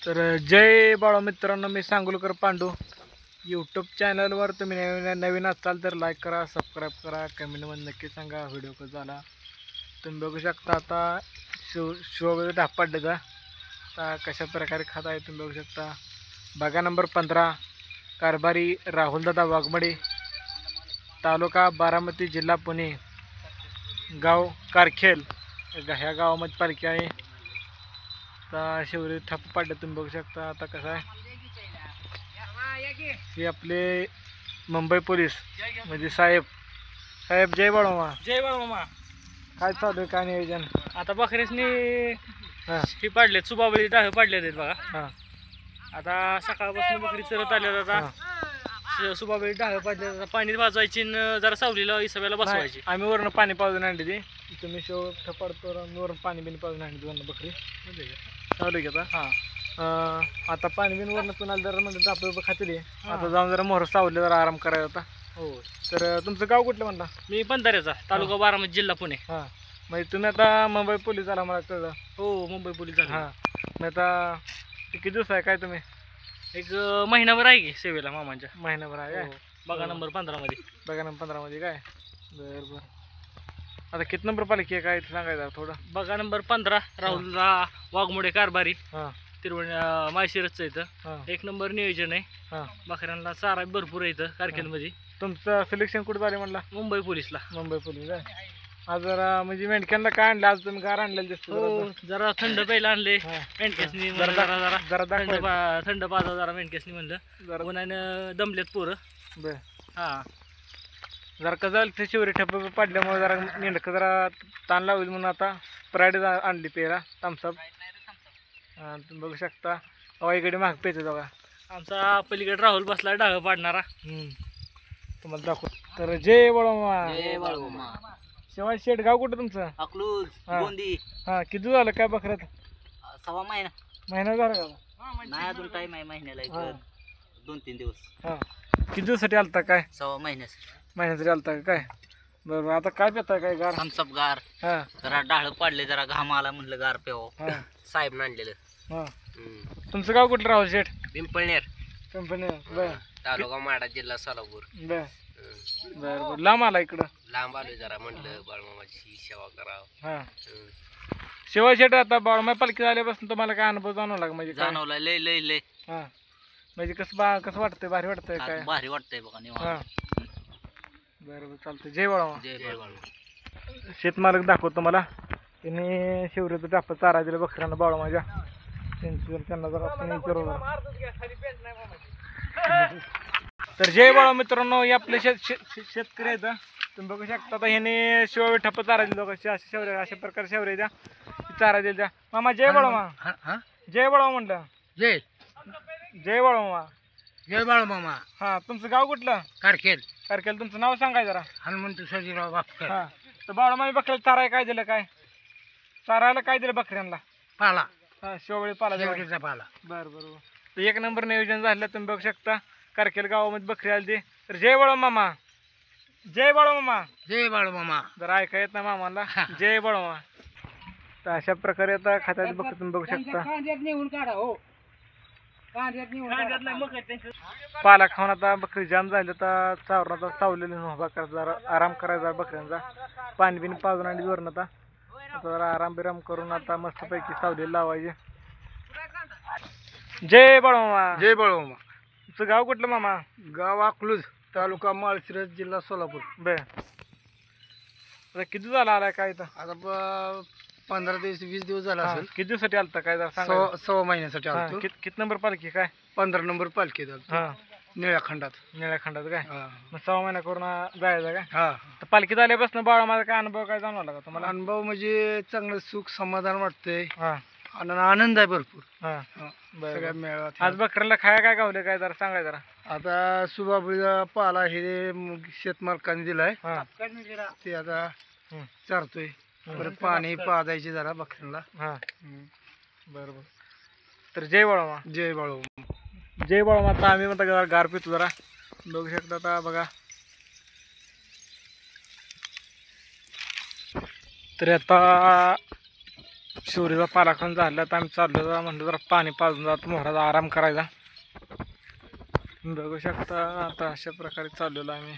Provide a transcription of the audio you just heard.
तर जय बाळा मित्रांनो, मी सांगोलकर पांडू. यूट्यूब चॅनलवर तुम्ही नवीन असाल तर लाईक करा, सबस्क्राईब करा, कमेंटमध्ये नक्की सांगा व्हिडिओ कसा झाला. तुम्ही बघू शकता आता शिवबळी ढाप पडल्याचा आता कशा प्रकारे खात आहे तुम्ही बघू शकता. बागा नंबर 15, कारभारी राहुलदादा वाघमडे, तालुका बारामती, जिल्हा पुणे, गाव कारखेल. ह्या गावामध्ये पालखी आहे. आता शिवरी ठप्प पाडले तुम्ही बघू शकता. आता कसं आहे, हे आपले मुंबई पोलीस म्हणजे साहेब जय बाळोमा. जय बाळमामा. काय चालू आहे, काय नियोजन? आता बकऱ्यासनी हां ही पाडलेत, सुबाबळी डाळ पाडले आहेत बघा. हां आता सकाळपासून बकरी चरत आल्या आता सुबाबळी डाळ पाडले. आता पाणी वाजवायची न जरा सावलीला इसब्याला बसवायची. आम्ही वरून पाणी पाजून आणली ती. तुम्ही शेव ठपाडतो वरून पाणी बिन पाजून आणली वरून बकरी चालू घेता. हां आता पाणी बिन वरून पुन्हा जरा म्हणजे आपलं खातील. आता जाऊन जरा मोहर सावले जरा आराम करायचा होता. हो. तर तुमचं गाव कुठलं म्हणता? मी बंधाऱ्याचा, तालुका बारामती, जिल्हा पुणे. हां म्हणजे तुम्ही आता मुंबई पोलीस आला मला कळलं. हो, मुंबई पोलीस झाला. हां मग आता किती दिवस आहे काय तुम्ही? एक महिनाभर आहे की सेवेला मामांच्या. महिनाभर आहे काय? हो. बघा नंबर 15 मध्ये. बघा नंबर 15 मध्ये काय? बरं बरं. आता किती नंबर पालिकी आहे काय सांगायचं थोडं? बघा नंबर 15, राहुलला वाघमोडे, कारभारी, हां माळशिरसचं इथं. हां एक नंबर नियोजन आहे. हां. बकऱ्यांना चारा भरपूर आहे इथं कारखेलमध्ये. तुमचं सिलेक्शन कुठं झालं म्हणला? मुंबई पोलीसला. मुंबई पोलीस आहे. आज जरा म्हणजे मेंढक्यांना काय आणलं आज तुम्ही? गार आणलेलं दिसतो. हो, जरा थंड पहिला आणले हां. मेंढकेसनी. जरा जरा जरा दाखवा. थंड पाजा जरा मेंढकेसनी म्हणलं. जरा उन्हानं दमलेत पोरं. बरं. हा. जरा कसं झालं ते शिवरी ठप्प पाडल्यामुळे जरा मेंढकं जरा ताण लावली म्हणून आता स्प्राईट आणली पेरा थम्सअप. तुम्ही बघू शकता वाईकडे महाग पेच बघा. आमचा पलीकडे राहुल बसला डाळ पाडणारा. तुम्हाला दाखव. तर जय बाळोमा. जय बाळमामा. शिवाय शेठ गाव कुठं तुमचं? अकलूज, हा. गोंदी. हां किती झालं काय बकऱ्यात? सव्वा महिना. महिना झाला का? नाही, अजून टाइम आहे महिन्याला. हां. 2-3 दिवस. हां किती दिवसासाठी आलता काय? सव्वा महिन्यासाठी. महिन्यासाठी आलता का काय? बरोबर. आता काय पेता काय गार? थम्सअप गार. हां जरा डाळ पाडले, जरा घाम आला म्हणलं गार प्यावं. हां साहेब आणलेलं. हां. तुमचं गाव कुठलं राहुल शेठ? पिंपळनेर, कंपनी. बरं तालुका माडा, जिल्हा सोलापूर. बरं बरं बरं. लांब आला इकडं? लांब आलोय जरा, म्हणलं बाळमामाची सेवा करावं. हां शिवाय शेठ आता बाळमाय पालखी झाल्यापासून तुम्हाला काय अनुभव जाणवला का? म्हणजे काय? जाणवला लय लय लय. हां म्हणजे कसं वाटतंय? भारी वाटतंय काय? भारी वाटतंय बघा निवांत. हां बरं बरं चालतं. जय बाळमा. जय बाळमामा. शेतमालक दाखवतो मला. त्यांनी शिवरीचं टाप चारा दिलं बकऱ्यांना बाळमाच्या. त्यांना जरा आपण विचारू जरा. तर जय बाळा मित्रांनो, हे आपले शेतकरी आहेत. तुम्ही बघू शकता आता ह्याने शिवावी ठप्प चारा दिला. अशा प्रकारे शेवरे द्या चारा दिला द्या. मामा जय बाळमा. जय बाळमा म्हटलं. जय जय बाळमा. जय बाळमामा. हां तुमचं गाव कुठलं? कारखेल. कारकेल. तुमचं नाव सांगाय जरा. हनुमंत सजीराव बापकर. हां तर बाळमा बकऱ्याला चाराय काय दिलं? काय चारायला काय दिलं बकऱ्यांना? पाला. हां शिवळी पाला दिला. शेवटीचा पाला. बरं बरं. तर एक नंबर नियोजन झालं. तुम्ही बघू शकता कारकेल गावामध्ये बकरी आली ती. तर जय बाळा मामा. जय बाळा मामा. जय बाळमामा. जरा ऐका येत ना मामाला. जय बाळा मामा. तर अशा प्रकारे आता खात्यात बकरी तुम्ही बघू शकता. पाला खाऊन आता बकरी जाम झाली. आता चावरून आता चावलेली उभा करायचा, जरा आराम करायचा बकऱ्यांचा. पाणी बिणी पाजून आणि वरून आता जरा आराम बिराम करून आता मस्तपैकी सावलीला लावायचे. जय बाळमामा. जय बाळमामा. तुमचं गाव कुठलं मामा? गाव अकलूज, तालुका माळशिरस, जिल्हा सोलापूर. बर आता किती झाला आलाय काय इथं? आता 15 दिवस 20 दिवस झाला हां, असेल. किती दिवसासाठी आलता काय जरा सांगा. सव्वा महिन्यासाठी हां, आलतो. किती नंबर पालखी काय? 15 नंबर पालखी आलतो. हां निळ्या खंडात. निळ्या खंडात काय? हा. मग 6 महिना करून जायचं काय? हा. तर पालखी झाल्यापासून बाळा माझा काय अनुभव काय जाणवला का तुम्हाला? अनुभव म्हणजे चांगलं सुख समाधान वाटतंय हां आणि आनंद आहे भरपूर. हां हा. बरं सगळ्या बरं. मेळाव्यात. आज बकऱ्याला खाया काय गावले काय जरा सांगाय जरा. आता सुबाबळीचा पाला हे शेतमालकाने दिलाय. हां ते आता हं. चारतोय. परत पाणी पाजायचे जरा बकऱ्यांना. हां बरं बरं. तर जय बाळा. जय बाळू. जय बाळा. आता आम्ही म्हणता जरा गार पितो जरा. बघू शकता आता बघा. तर आता शिवरीचा पाला खाऊन झाला तर आम्ही चाललो जरा म्हणलं जरा पाणी पाजून जातो मोहराचा आराम करायला. बघू शकता आता अशा प्रकारे चाललेलो आम्ही.